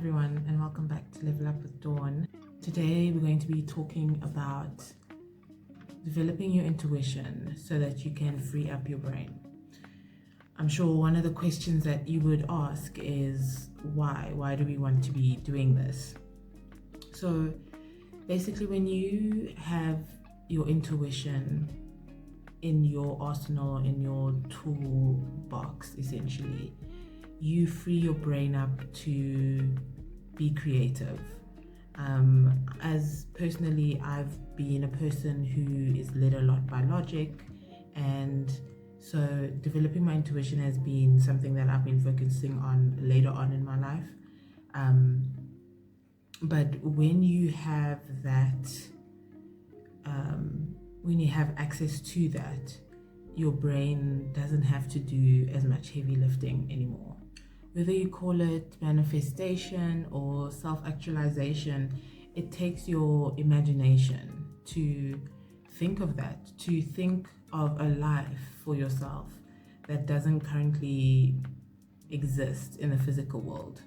everyone, and welcome back to Level Up with Dawn. Today we're going to be talking about developing your intuition so that you can free up your brain. I'm sure one of the questions that you would ask is why? Why do we want to be doing this? So basically, when you have your intuition in your arsenal, in your toolbox, essentially, you free your brain up to be creative. As personally, I've been a person who is led a lot by logic, and so developing my intuition has been something that I've been focusing on later on in my life. But when you have that, when you have access to that, your brain doesn't have to do as much heavy lifting anymore. Whether you call it manifestation or self-actualization, it takes your imagination to think of that, to think of a life for yourself that doesn't currently exist in the physical world.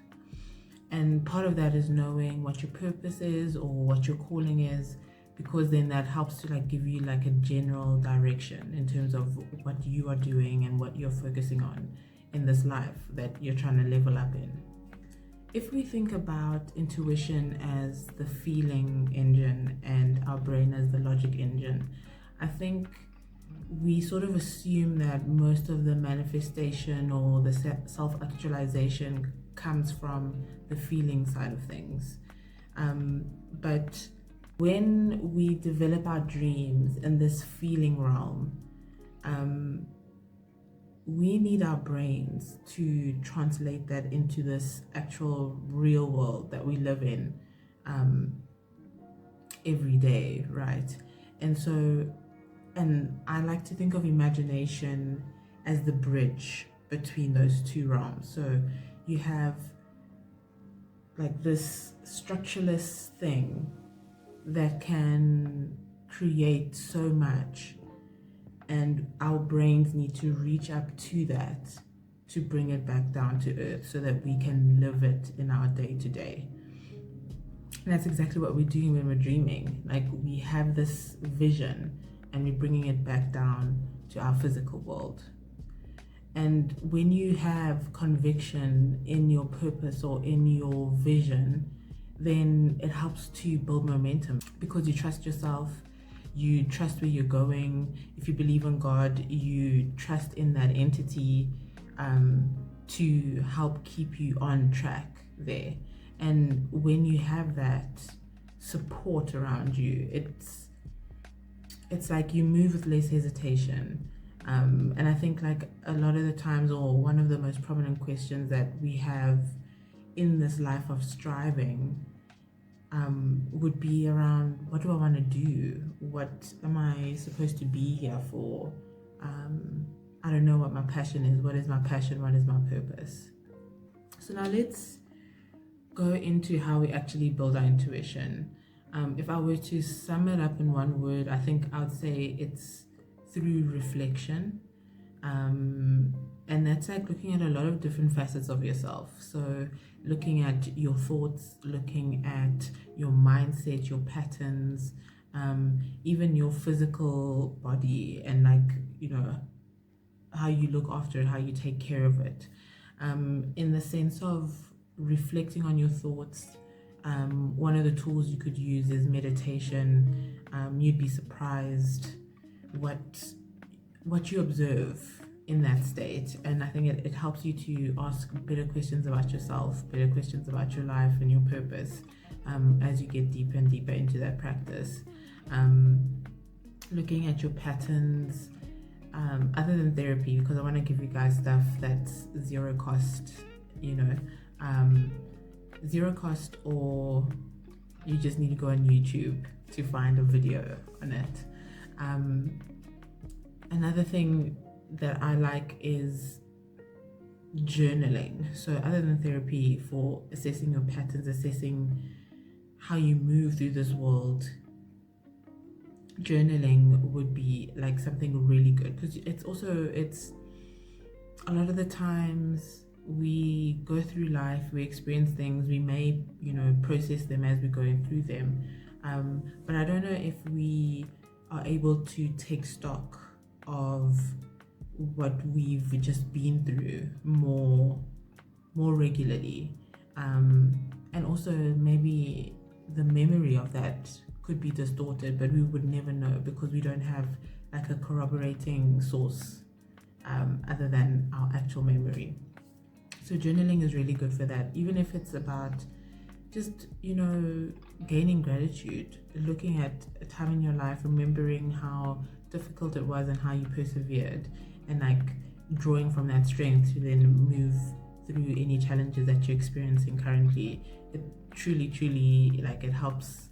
And part of that is knowing what your purpose is or what your calling is, because then that helps to give you a general direction in terms of what you are doing and what you're focusing on in this life that you're trying to level up in. If we think about intuition as the feeling engine and our brain as the logic engine, I think we sort of assume that most of the manifestation or the self-actualization comes from the feeling side of things. But when we develop our dreams in this feeling realm, we need our brains to translate that into this actual real world that we live in every day, right? And I like to think of imagination as the bridge between those two realms. So you have this structureless thing that can create so much, and our brains need to reach up to that to bring it back down to earth so that we can live it in our day-to-day. And that's exactly what we're doing when we're dreaming. We have this vision and we're bringing it back down to our physical world. And when you have conviction in your purpose or in your vision, then it helps to build momentum because you trust yourself, you trust where you're going. If you believe in God, you trust in that entity to help keep you on track there. And when you have that support around you, it's like you move with less hesitation. And I think a lot of the times, or one of the most prominent questions that we have in this life of striving would be around, what do I want to do? What am I supposed to be here for? I don't know what my passion is. What is my passion? What is my purpose? So now let's go into how we actually build our intuition. If I were to sum it up in one word, I think I would say it's through reflection. And that's looking at a lot of different facets of yourself. So looking at your thoughts, looking at your mindset, your patterns, even your physical body, and how you look after it, how you take care of it. In the sense of reflecting on your thoughts, one of the tools you could use is meditation. You'd be surprised what you observe in that state, and I think it helps you to ask better questions about yourself, better questions about your life and your purpose as you get deeper and deeper into that practice. Looking at your patterns, other than therapy, because I want to give you guys stuff that's zero cost, zero cost, or you just need to go on YouTube to find a video on it. Another thing that I like is journaling. So other than therapy, for assessing your patterns, assessing how you move through this world, journaling would be something really good, because it's a lot of the times we go through life, we experience things, we may, process them as we're going through them. But I don't know if we are able to take stock of what we've just been through more regularly. And also maybe the memory of that could be distorted, but we would never know because we don't have like a corroborating source other than our actual memory. So journaling is really good for that, even if it's about just, gaining gratitude, looking at a time in your life, remembering how difficult it was and how you persevered, and like drawing from that strength to then move through any challenges that you're experiencing currently. It truly like it helps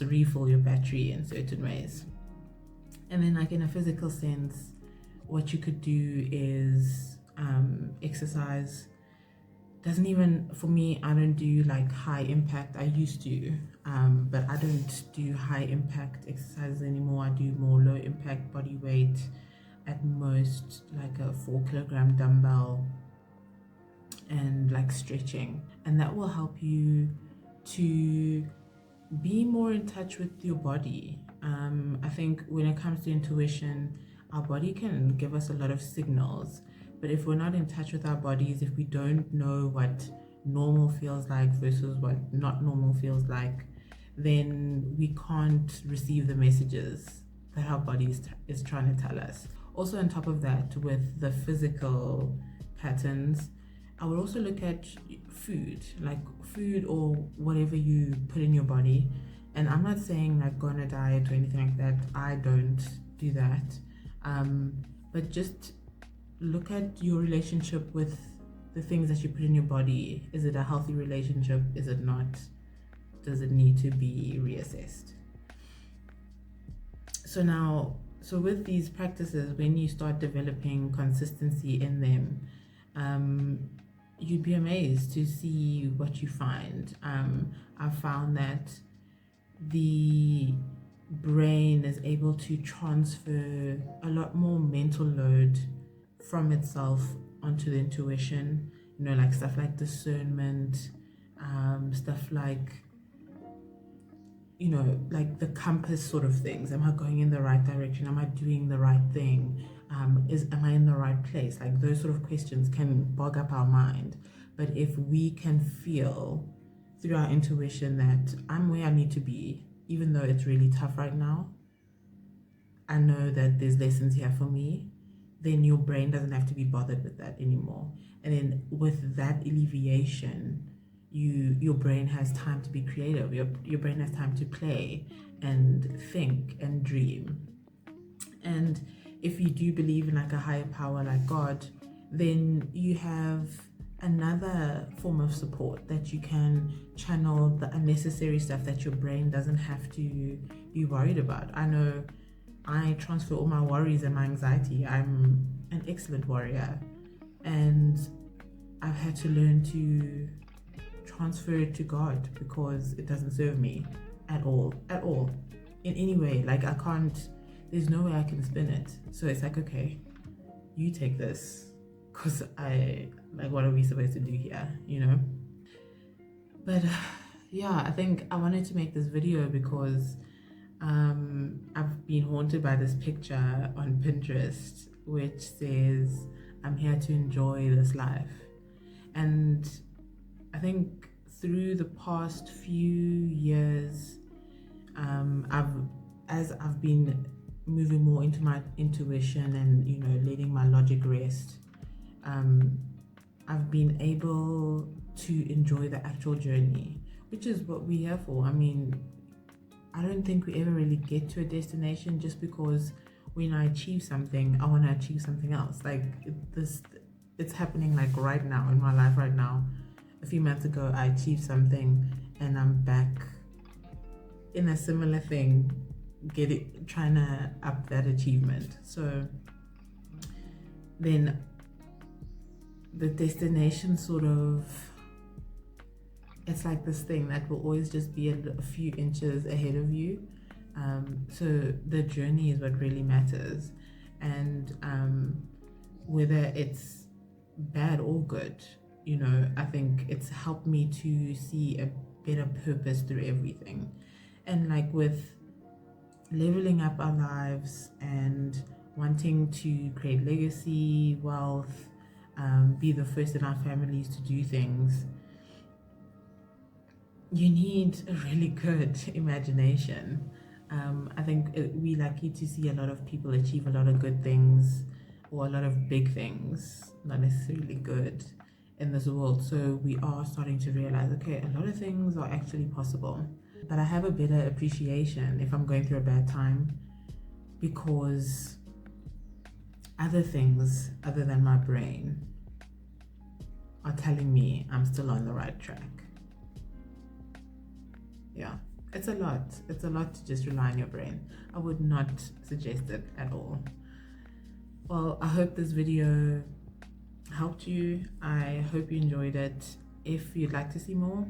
refill your battery in certain ways. And then like in a physical sense, what you could do is exercise. Doesn't even, for me, I don't do like high impact. I used to, but I don't do high impact exercises anymore. I do more low impact body weight, at most like a 4-kilogram dumbbell, and like stretching. And that will help you to be more in touch with your body. I think when it comes to intuition, our body can give us a lot of signals, but if we're not in touch with our bodies, if we don't know what normal feels like versus what not normal feels like, then we can't receive the messages that our body is trying to tell us. Also, on top of that, with the physical patterns, I would also look at food, like food or whatever you put in your body. And I'm not saying like go on a diet or anything like that. I don't do that. But just look at your relationship with the things that you put in your body. Is it a healthy relationship? Is it not? Does it need to be reassessed? So with these practices, when you start developing consistency in them, you'd be amazed to see what you find. I've found that the brain is able to transfer a lot more mental load from itself onto the intuition, like stuff like discernment, stuff like, like the compass sort of things. Am I going in the right direction? Am I doing the right thing? Am I in the right place? Like those sort of questions can bog up our mind. But if we can feel through our intuition that I'm where I need to be, even though it's really tough right now, I know that there's lessons here for me, then your brain doesn't have to be bothered with that anymore. And then with that alleviation, your brain has time to be creative. Your brain has time to play and think and dream. And if you do believe in like a higher power like God, then you have another form of support that you can channel the unnecessary stuff that your brain doesn't have to be worried about. I know I transfer all my worries and my anxiety. I'm an excellent warrior, and I've had to learn to transfer it to God because it doesn't serve me at all, in any way. Like I can't, there's no way I can spin it. So it's like, okay, you take this, because what are we supposed to do here, But yeah, I think I wanted to make this video because I've been haunted by this picture on Pinterest which says, I'm here to enjoy this life. And I think through the past few years, as I've been moving more into my intuition and letting my logic rest, I've been able to enjoy the actual journey, which is what we're here for. I mean, I don't think we ever really get to a destination just because when I achieve something, I want to achieve something else. Like it's happening like right now in my life right now. A few months ago, I achieved something and I'm back in a similar thing, trying to up that achievement. So then the destination sort of, it's like this thing that will always just be a few inches ahead of you. So the journey is what really matters. And whether it's bad or good. You know, I think it's helped me to see a better purpose through everything. And like with leveling up our lives and wanting to create legacy, wealth, be the first in our families to do things, you need a really good imagination. I think we're lucky to see a lot of people achieve a lot of good things, or a lot of big things, not necessarily good, in this world. So we are starting to realize, okay, a lot of things are actually possible. But I have a better appreciation if I'm going through a bad time, because other things other than my brain are telling me I'm still on the right track. Yeah, it's a lot. It's a lot to just rely on your brain. I would not suggest it at all. Well, I hope this video helped you. I hope you enjoyed it. If you'd like to see more,